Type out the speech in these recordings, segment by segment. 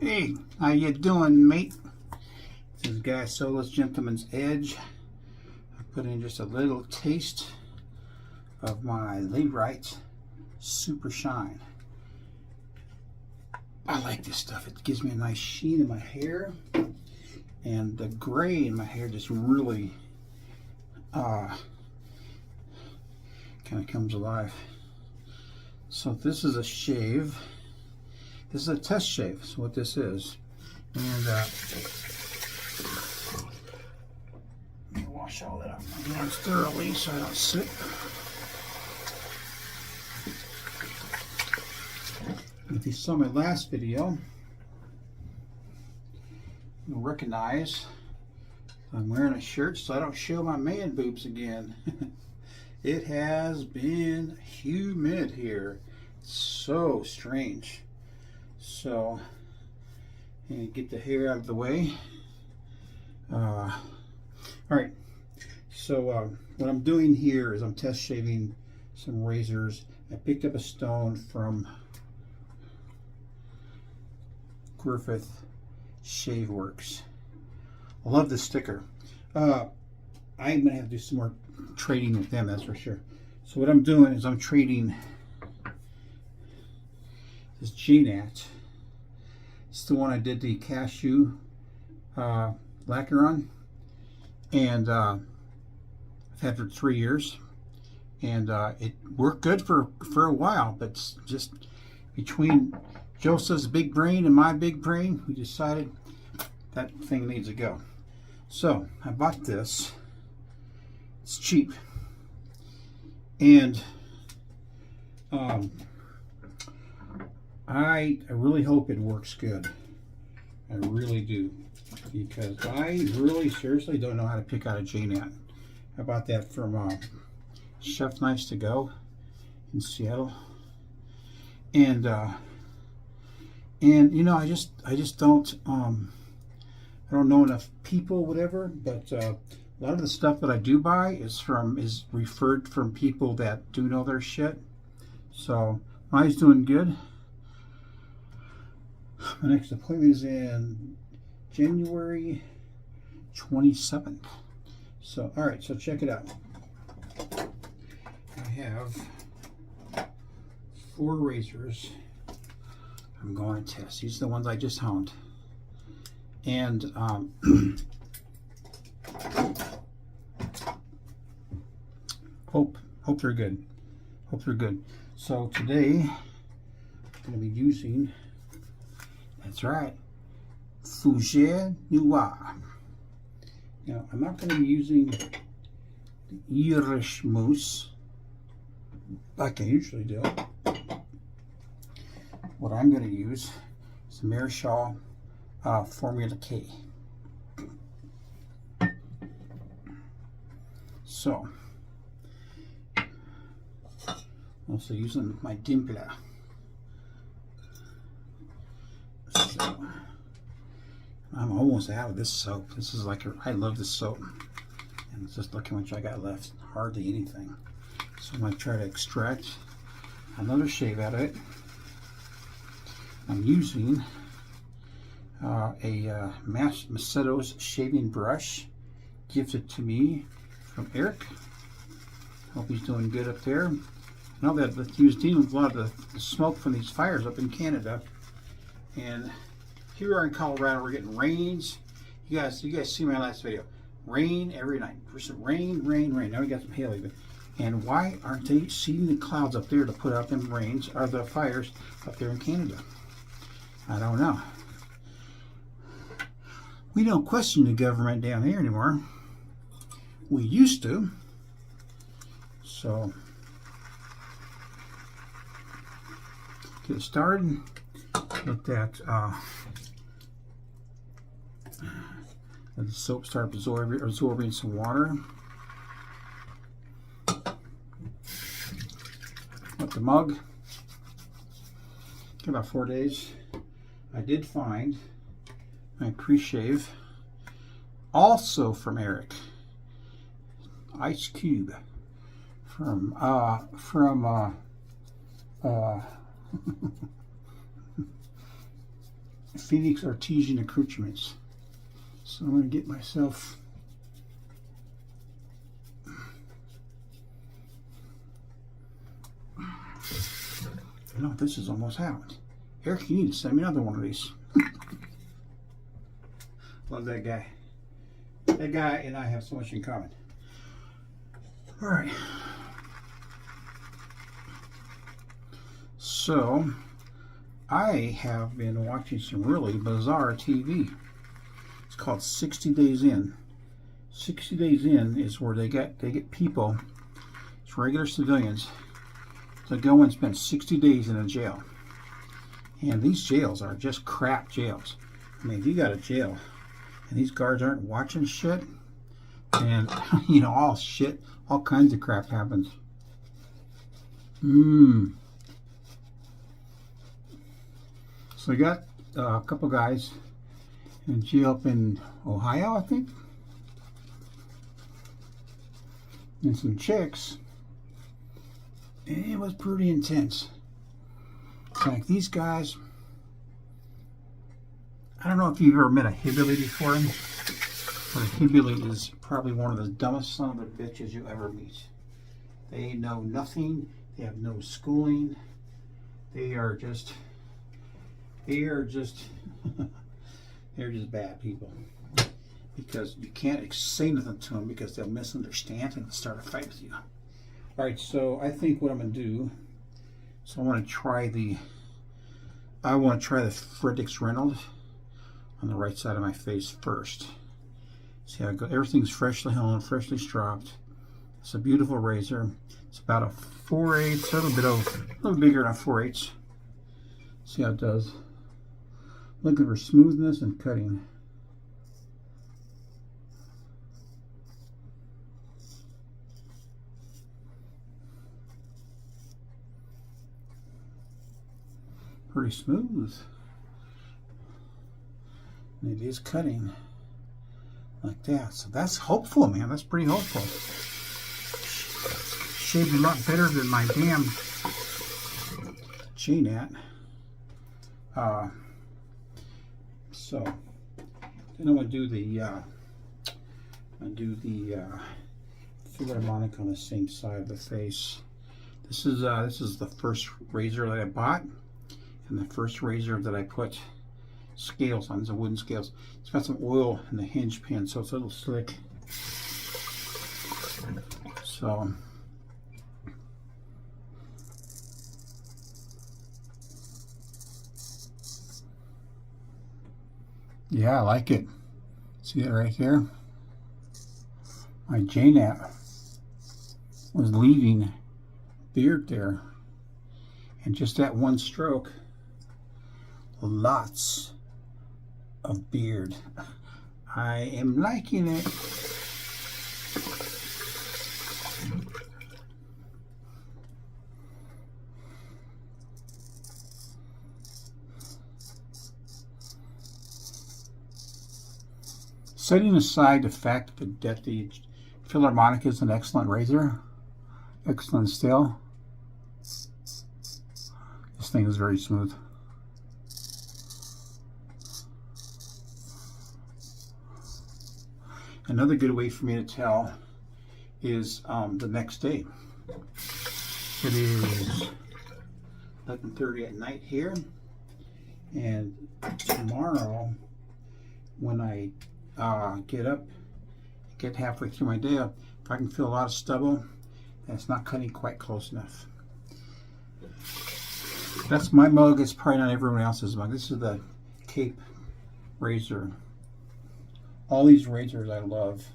Hey, how you doing, mate? This is Guy Solis Gentleman's Edge. I put in just a little taste of my Layrite Super Shine. I like this stuff. It gives me a nice sheen in my hair, and the gray in my hair just really kind of comes alive. So this is a shave. This is a test shave, so what this is. And let me wash all that off my hands thoroughly so I don't slip. If you saw my last video, you'll recognize I'm wearing a shirt so I don't show my man boobs again. It has been humid here. So strange. So, and get the hair out of the way. All right. So what I'm doing here is I'm test shaving some razors. I picked up a stone from Griffith Shave Works. I love this sticker. I'm gonna have to do some more trading with them, that's for sure. So what I'm doing is I'm trading this GNAT. It's the one I did the cashew lacquer on, and I've had for 3 years, and it worked good for a while, but just between Joseph's big brain and my big brain, we decided that thing needs to go. So I bought this. It's cheap, and I really hope it works good. I really do, because I really seriously don't know how to pick out a JNAT. I bought that from Chef Knives to Go in Seattle, and you know, I just don't I don't know enough people, whatever. But a lot of the stuff that I do buy is referred from people that do know their shit. So mine's doing good. My next appointment is in January 27th. So, all right, so check it out. I have 4 razors I'm going to test. These are the ones I just honed. And hope they're good. Hope they're good. So today I'm going to be using, that's right, Fougere Noir. Now, I'm not going to be using the Irish mousse like I usually do. What I'm going to use is the Marichal Formula K. So, also using my Dimpler. So, I'm almost out of this soap. This is like I love this soap, and just look how much I got left. Hardly anything. So I'm going to try to extract another shave out of it. I'm using a Maceto's shaving brush, gifted to me from Eric. Hope he's doing good up there. I know that he was dealing with a lot of the smoke from these fires up in Canada, and here we are in Colorado. We're getting rains. You guys see my last video. Rain every night. Rain. Now we got some hail even. And why aren't they seeing the clouds up there to put out them rains, or the fires up there in Canada? I don't know. We don't question the government down here anymore. We used to. So, get it started. Let that let the soap start absorbing some water. Let the mug. About 4 days. I did find my pre-shave, also from Eric. Ice Cube from Phoenix Artesian Accoutrements. So I'm going to get myself no, this is almost out. Eric, you need to send me another one of these. Love that guy. That guy and I have so much in common. All right. So, I have been watching some really bizarre TV. It's called 60 Days In. 60 Days In is where they get people, it's regular civilians, to go and spend 60 days in a jail. And these jails are just crap jails. I mean, if you got a jail and these guards aren't watching shit, and you know, all kinds of crap happens. So I got a couple guys in jail up in Ohio, I think, and some chicks. And it was pretty intense. Like these guys, I don't know if you've ever met a hillbilly before, but a hillbilly is probably one of the dumbest son of a bitches you ever meet. They know nothing. They have no schooling. They're just they're just bad people. Because you can't say nothing to them because they'll misunderstand and start a fight with you. All right, so I think what I'm going to do, so I want to try the Fredericks Reynolds on the right side of my face first. See how it goes. Everything's freshly honed, freshly stropped. It's a beautiful razor. It's about a 4/8, a little bigger than a 4/8. See how it does. Looking for smoothness and cutting. Pretty smooth. And it is cutting like that. So that's hopeful, man. That's pretty hopeful. Shaved a lot better than my damn J-Nat. So then I'm gonna do the Philharmonic on the same side of the face. This is the first razor that I bought, and the first razor that I put scales on. It's a wooden scales. It's got some oil in the hinge pin, so it's a little slick. So yeah, I like it. See that right there? My J-Nat was leaving beard there, and just that one stroke, lots of beard. I am liking it. Setting aside the fact that the Philharmonic is an excellent razor, excellent still, this thing is very smooth. Another good way for me to tell is the next day. It is 11:30 at night here, and tomorrow when I get up, get halfway through my day, if I can feel a lot of stubble, and it's not cutting quite close enough. That's my mug. It's probably not everyone else's mug. This is the Cape razor. All these razors I love.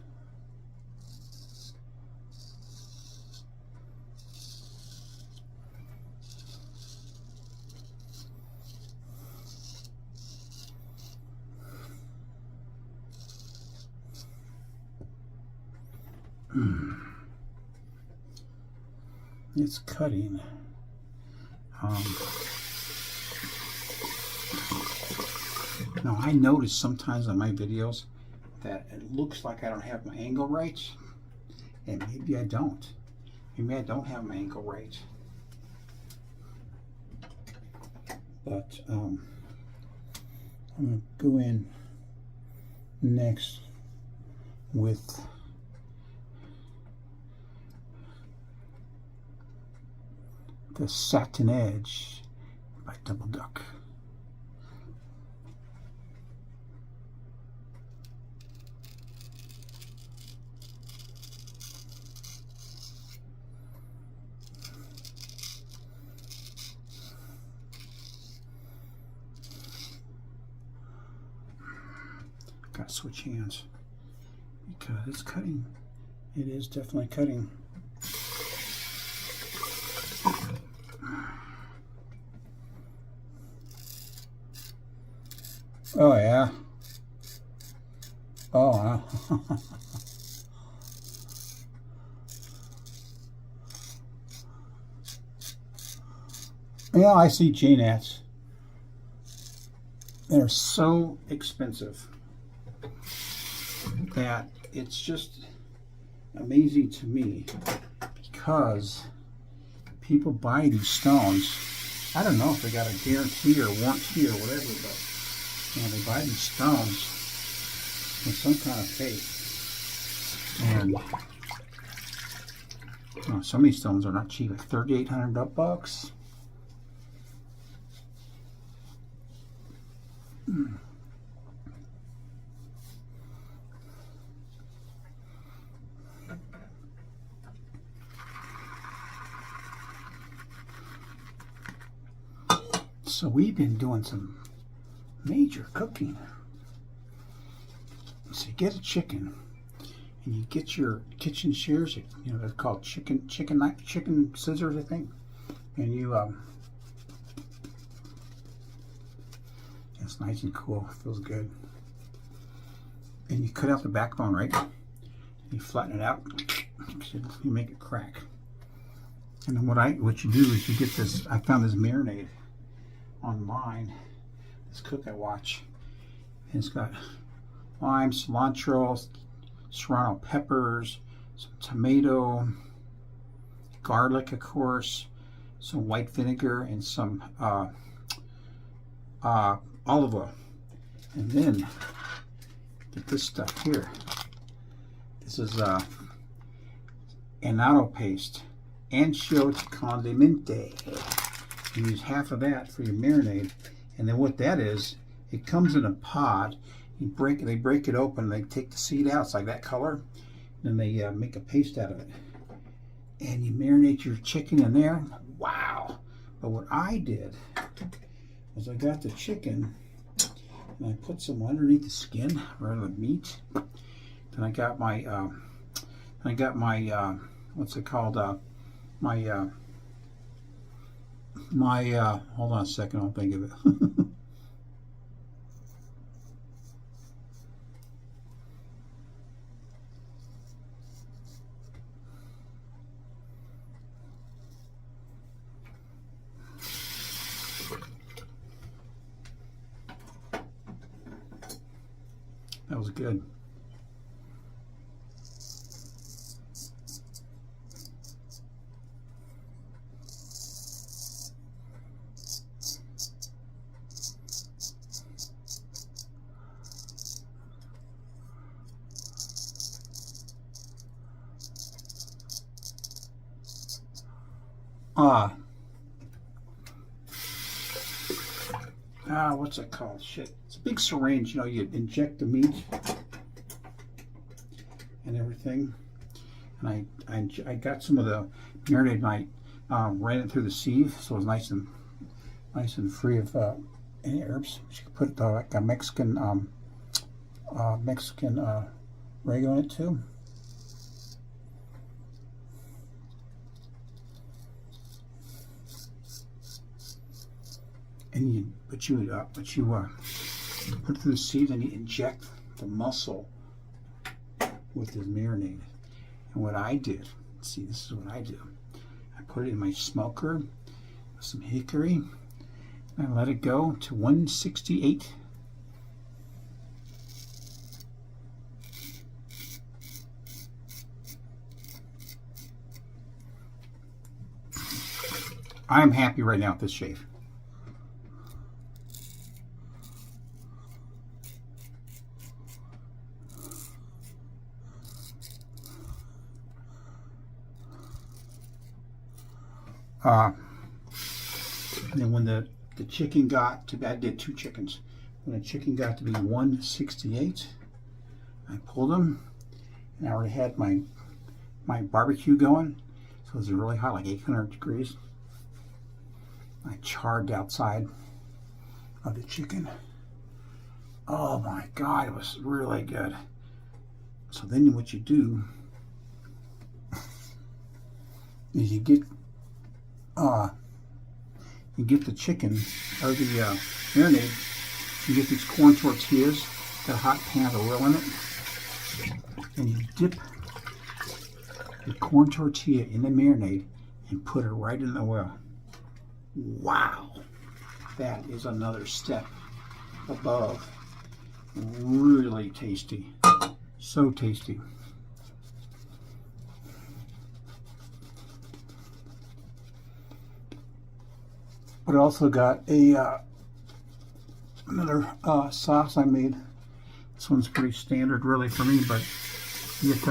It's cutting. Now I notice sometimes on my videos that it looks like I don't have my angle right, and maybe I don't. Maybe I don't have my angle right. But I'm going to go in next with the Satin Edge by Double Duck. Gotta switch hands because it's cutting. It is definitely cutting. Oh yeah. Oh wow. Yeah, I see J-Nats. They're so expensive that it's just amazing to me because people buy these stones. I don't know if they got a guarantee or warranty or whatever, but you know, they buy these stones with some kind of faith. And you know, some of these stones are not cheap, like $3,800 bucks. So we've been doing some major cooking. So you get a chicken, and you get your kitchen shears. You know they're called chicken scissors, I think. And you it's nice and cool. It feels good. And you cut out the backbone, right? You flatten it out. You make it crack. And then what you do is you get this. I found this marinade online. This cook I watch, and it's got lime, cilantro, serrano peppers, some tomato, garlic, of course, some white vinegar, and some olive oil. And then get this stuff here. This is annatto paste, ancho condimente. You use half of that for your marinade, and then what that is, it comes in a pod. They break it open, they take the seed out. It's like that color, and then they make a paste out of it, and you marinate your chicken in there. Wow! But what I did was I got the chicken and I put some underneath the skin rather than meat. Then I got my what's it called? Hold on a second, I'll think of it. That was good. What's it called? Shit. It's a big syringe, you know, you inject the meat and everything. And I got some of the marinade and I ran it through the sieve, so it was nice and free of any herbs. You could put like a Mexican rego in it too. And you put it through the sieve, and you inject the muscle with this marinade. And what I did, see, this is what I do. I put it in my smoker with some hickory, and I let it go to 168. I'm happy right now with this shave. And then when the chicken got to be, I did 2 chickens. When the chicken got to be 168, I pulled them, and I already had my barbecue going, so it was really hot, like 800 degrees. I charred the outside of the chicken. Oh my God, it was really good. So then what you do is you get the chicken or the marinade. You get these corn tortillas, got a hot pan with oil in it, and you dip the corn tortilla in the marinade and put it right in the oil. Wow, that is another step above. Really tasty, so tasty. But I also got a another sauce I made. This one's pretty standard, really, for me. But you get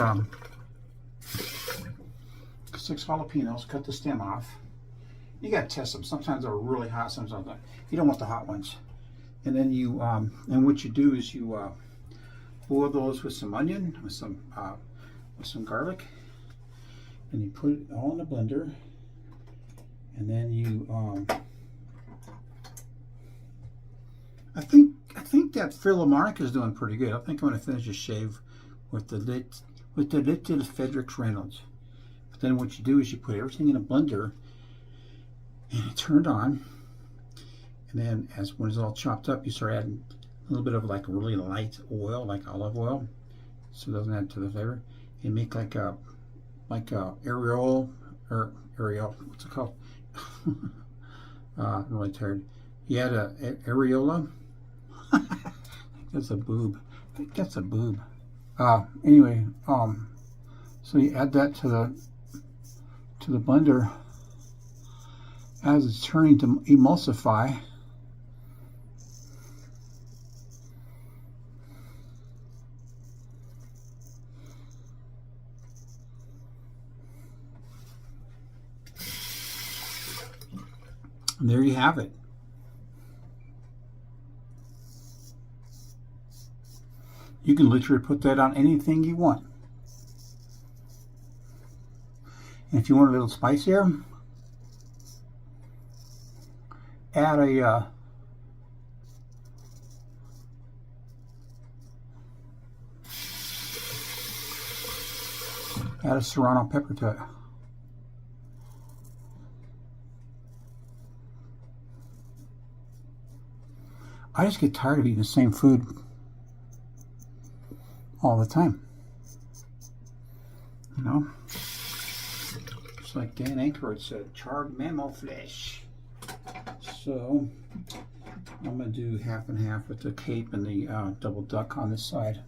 6 jalapenos, cut the stem off. You gotta test them. Sometimes they're really hot. Sometimes not. You don't want the hot ones. And then you and what you do is you boil those with some onion, with some garlic, and you put it all in the blender. And then you I think that Phil LaMarca is doing pretty good. I think I'm going to finish a shave with the little Frederick Reynolds. But then what you do is you put everything in a blender and you turn it on. And then when it's all chopped up, you start adding a little bit of like really light oil, like olive oil, so it doesn't add to the flavor. You make like a areola, what's it called? I'm really tired. You add a areola. That's a boob. I think that's a boob. Anyway, so you add that to the blender as it's turning to emulsify. And there you have it. You can literally put that on anything you want. And if you want a little spicier, add a serrano pepper to it. I just get tired of eating the same food all the time. You know? It's like Dan Aykroyd said, charred mammal flesh. So, I'm going to do half and half with the cape and the double duck on this side.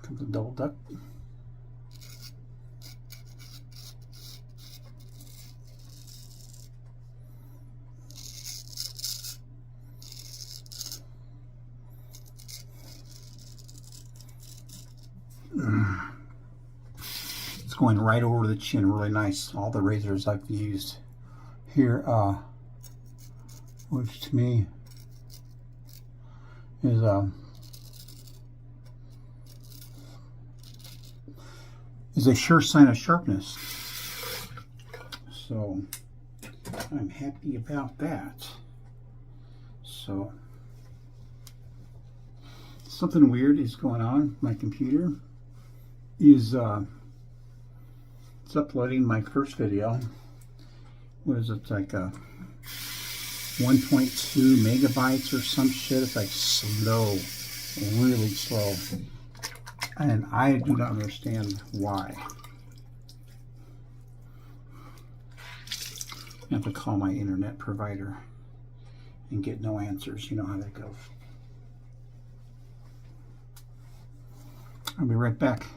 Comes the double duck. It's going right over the chin, really nice. All the razors I've used here, which to me is a sure sign of sharpness. So I'm happy about that. So something weird is going on. My computer is it's uploading my first video. What is it, like 1.2 megabytes or some shit? It's like slow, really slow. And I do not understand why. I have to call my internet provider and get no answers. You know how that goes. I'll be right back.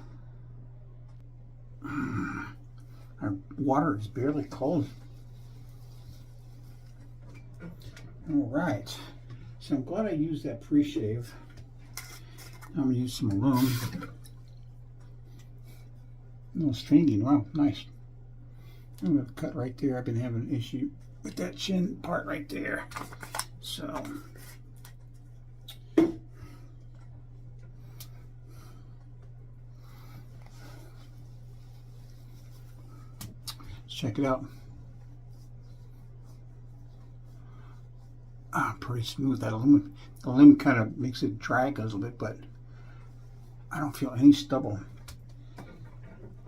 Our water is barely cold. All right. So I'm glad I used that pre-shave. I'm going to use some aluminum. No stringing. Wow, nice. I'm going to cut right there. I've been having an issue with that chin part right there. So let's check it out. Pretty smooth. That aluminum kind of makes it drag a little bit, but I don't feel any stubble.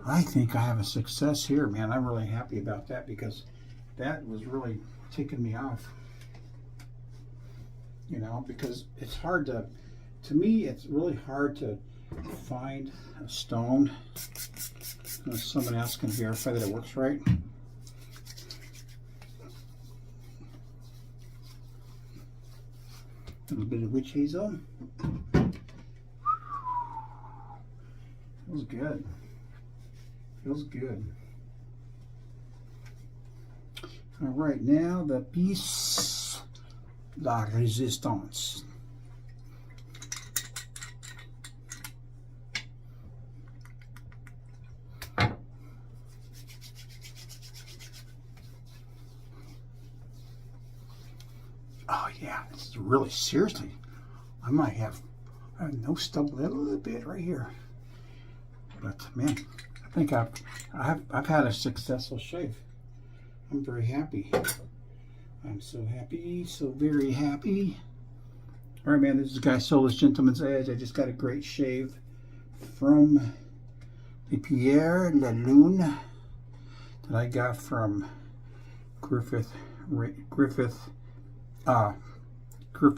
I think I have a success here, man. I'm really happy about that because that was really ticking me off. You know, because it's hard to me, it's really hard to find a stone. Unless someone else can verify that it works right. A little bit of witch hazel. Feels good. Feels good. All right, now the piece la résistance. Oh yeah, it's really, seriously, I have no stubble, a little bit right here. But man, I think I've had a successful shave. I'm very happy. I'm so happy, so very happy. All right, man, this is Guy Soulless Gentleman's Edge. I just got a great shave from the Pierre Lalune that I got from Griffith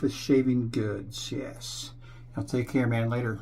Shaving Goods. Yes. I'll take care, man. Later.